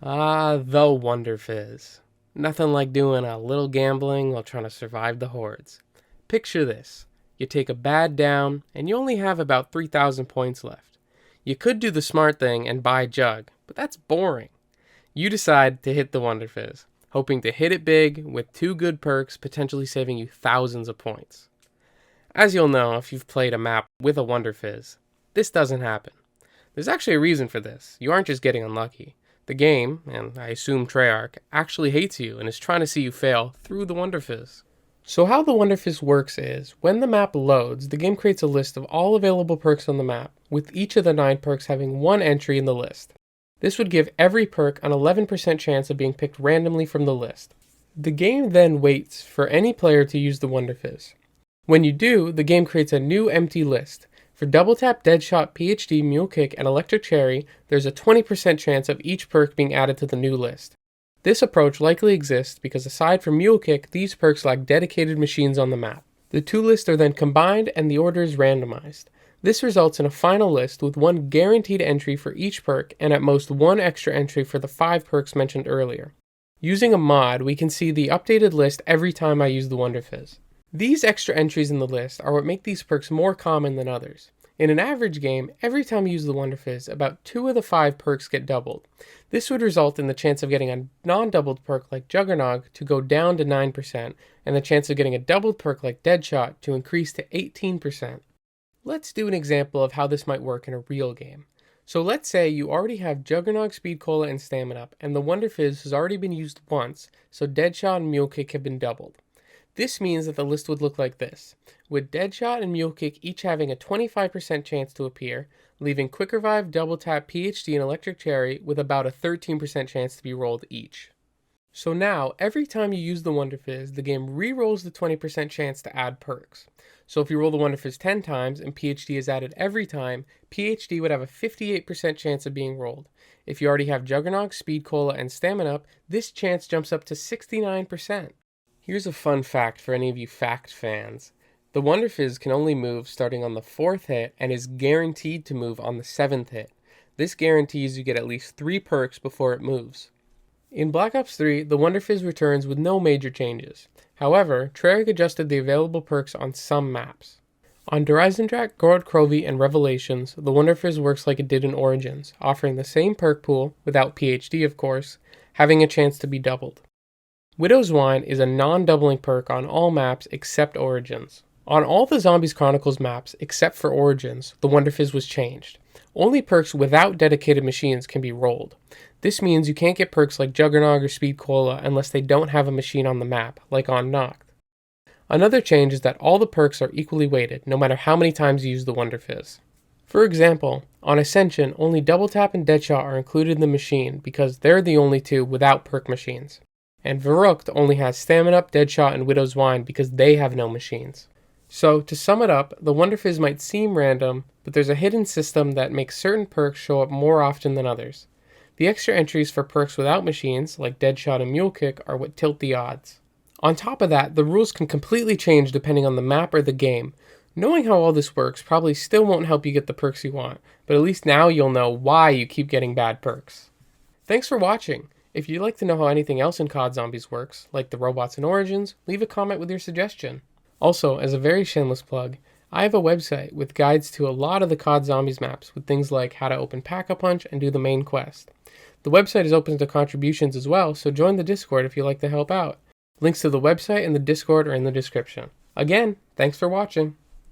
Ah, the Wunderfizz. Nothing like doing a little gambling while trying to survive the hordes. Picture this. You take a bad down, and you only have about 3,000 points left. You could do the smart thing and buy Jug, but that's boring. You decide to hit the Wunderfizz, hoping to hit it big with two good perks potentially saving you thousands of points. As you'll know if you've played a map with a Wunderfizz, this doesn't happen. There's actually a reason for this. You aren't just getting unlucky. The game, and I assume Treyarch, actually hates you and is trying to see you fail through the Wunderfizz. So how the Wunderfizz works is, when the map loads, the game creates a list of all available perks on the map, with each of the 9 perks having one entry in the list. This would give every perk an 11% chance of being picked randomly from the list. The game then waits for any player to use the Wunderfizz. When you do, the game creates a new empty list. For Double Tap, Deadshot, PhD, Mule Kick, and Electric Cherry, there's a 20% chance of each perk being added to the new list. This approach likely exists because aside from Mule Kick, these perks lack dedicated machines on the map. The two lists are then combined and the order is randomized. This results in a final list with one guaranteed entry for each perk and at most one extra entry for the 5 perks mentioned earlier. Using a mod, we can see the updated list every time I use the Wunderfizz. These extra entries in the list are what make these perks more common than others. In an average game, every time you use the Wunderfizz, about 2 of the 5 perks get doubled. This would result in the chance of getting a non-doubled perk like Juggernog to go down to 9%, and the chance of getting a doubled perk like Deadshot to increase to 18%. Let's do an example of how this might work in a real game. So let's say you already have Juggernog, Speed Cola, and Stamina Up, and the Wunderfizz has already been used once, so Deadshot and Mule Kick have been doubled. This means that the list would look like this, with Deadshot and Mule Kick each having a 25% chance to appear, leaving Quick Revive, Double Tap, PhD, and Electric Cherry with about a 13% chance to be rolled each. So now, every time you use the Wunderfizz, the game re-rolls the 20% chance to add perks. So if you roll the Wunderfizz 10 times and PhD is added every time, PhD would have a 58% chance of being rolled. If you already have Juggernog, Speed Cola, and Stamina Up, this chance jumps up to 69%. Here's a fun fact for any of you fact fans. The Wunderfizz can only move starting on the 4th hit and is guaranteed to move on the 7th hit. This guarantees you get at least 3 perks before it moves. In Black Ops 3, the Wunderfizz returns with no major changes. However, Treyarch adjusted the available perks on some maps. On Dreisendracht, Gorod Krovi, and Revelations, the Wunderfizz works like it did in Origins, offering the same perk pool, without PhD of course, having a chance to be doubled. Widow's Wine is a non-doubling perk on all maps except Origins. On all the Zombies Chronicles maps except for Origins, the Wunderfizz was changed. Only perks without dedicated machines can be rolled. This means you can't get perks like Juggernog or Speed Cola unless they don't have a machine on the map, like on Noct. Another change is that all the perks are equally weighted, no matter how many times you use the Wunderfizz. For example, on Ascension, only Double Tap and Deadshot are included in the machine because they're the only two without perk machines. And Verrückt only has Stamina Up, Deadshot, and Widow's Wine because they have no machines. So, to sum it up, the Wunderfizz might seem random, but there's a hidden system that makes certain perks show up more often than others. The extra entries for perks without machines, like Deadshot and Mule Kick, are what tilt the odds. On top of that, the rules can completely change depending on the map or the game. Knowing how all this works probably still won't help you get the perks you want, but at least now you'll know why you keep getting bad perks. Thanks for watching! If you'd like to know how anything else in COD Zombies works, like the robots in Origins, leave a comment with your suggestion. Also, as a very shameless plug, I have a website with guides to a lot of the COD Zombies maps with things like how to open Pack-a-Punch and do the main quest. The website is open to contributions as well, so join the Discord if you'd like to help out. Links to the website and the Discord are in the description. Again, thanks for watching.